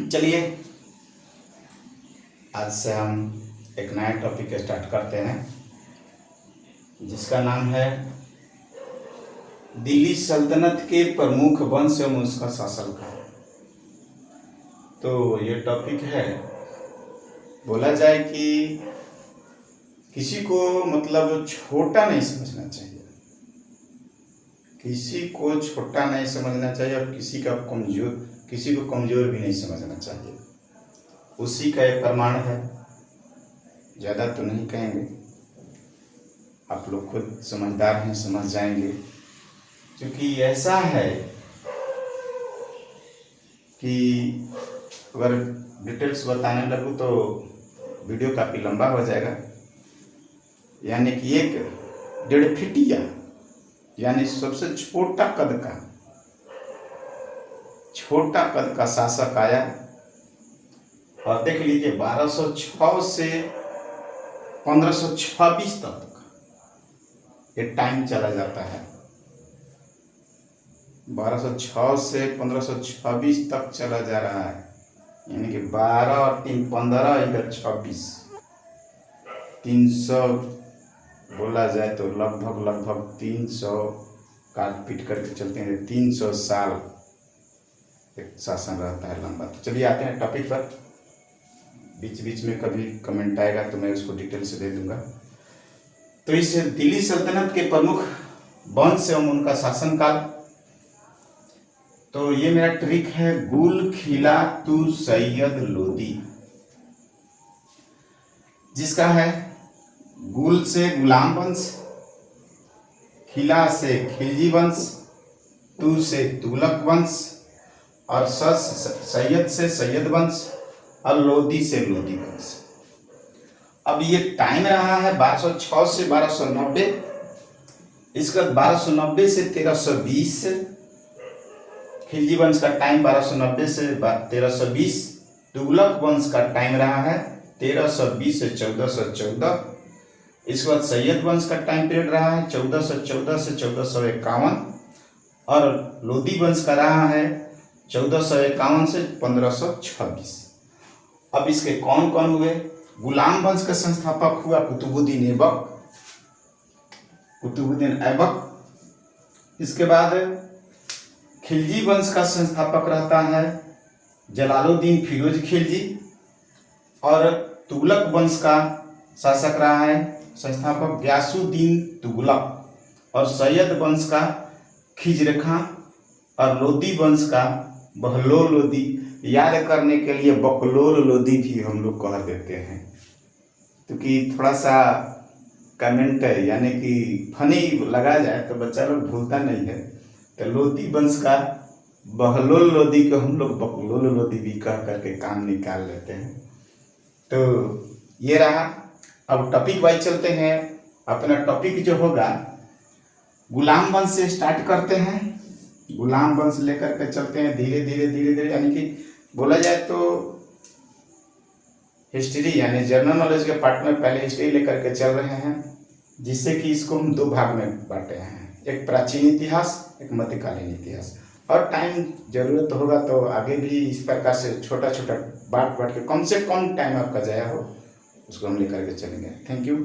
चलिए आज से हम एक नया टॉपिक स्टार्ट करते हैं जिसका नाम है दिल्ली सल्तनत के प्रमुख वंश एवं उसका शासनकाल। तो ये टॉपिक है, बोला जाए कि किसी को मतलब छोटा नहीं समझना चाहिए, किसी को छोटा नहीं समझना चाहिए और किसी को कमजोर भी नहीं समझना चाहिए। उसी का एक प्रमाण है, ज़्यादा तो नहीं कहेंगे, आप लोग खुद समझदार हैं, समझ जाएंगे। क्योंकि ऐसा है कि अगर डिटेल्स बताने लगूँ तो वीडियो काफ़ी लंबा हो जाएगा। यानी कि 1.5 फीटिया यानी सबसे छोटा कद का शासक आया और देख लीजिए 1206 से 1526 तक ये टाइम चला जाता है। 1206 से 1526 तक चला जा रहा है, यानी कि 12 और 3 15 इधर 26, 300 बोला जाए तो लगभग 300 काट पीट करके चलते हैं, 300 साल एक शासन रहता है लंबा। तो चलिए आते हैं टॉपिक पर। बीच बीच में कभी कमेंट आएगा तो मैं उसको डिटेल से दे दूंगा। तो इस दिल्ली सल्तनत के प्रमुख वंश एवं उनका शासनकाल, तो ये मेरा ट्रिक है गुल खिलातु सैयद लोदी, जिसका है गुल से गुलाम वंश, खिला से खिलजी वंश, तू से तुगलक वंश और सैयद से सैयद वंश और लोदी से लोदी वंश। अब ये टाइम रहा है 1206 से 1290, इसके बाद 1290 से 1320, खिलजी वंश का टाइम 1290 से 1320, तुगलक वंश का टाइम रहा है 1320 से 1414, इसके बाद सैयद वंश का टाइम पीरियड रहा है 1414 से 1451 और लोदी वंश का रहा है 1451 से 1526। अब इसके कौन कौन हुए? गुलाम वंश का संस्थापक हुआ कुतुबुद्दीन ऐबक। इसके बाद खिलजी वंश का संस्थापक रहता है जलालुद्दीन फिरोज खिलजी और तुगलक वंश का शासक रहा है संस्थापक गयासुद्दीन तुगलक और सैयद वंश का खिजर खां और लोदी वंश का बहलोल लोदी। याद करने के लिए बकलोल लोदी भी हम लोग कह देते हैं, क्योंकि थोड़ा सा कमेंट यानी कि फनी लगा जाए तो बच्चा लोग भूलता नहीं है। तो लोदी वंश का बहलोल लोदी को हम लोग बकलोल लोदी भी कह करके काम निकाल लेते हैं। तो ये रहा। अब टॉपिक वाइज चलते हैं। अपना टॉपिक जो होगा गुलाम वंश से स्टार्ट करते हैं, गुलाम वंश लेकर के चलते हैं धीरे धीरे, यानी कि बोला जाए तो हिस्ट्री यानी जनरल नॉलेज के पार्ट में पहले हिस्ट्री लेकर के चल रहे हैं, जिससे कि इसको हम 2 भाग में बांटे हैं, एक प्राचीन इतिहास, एक मध्यकालीन इतिहास। और टाइम जरूरत होगा तो आगे भी इस प्रकार से छोटा बांट के कम से कम टाइम आपका जाया हो उसको हम लेकर के चलेंगे। Thank you.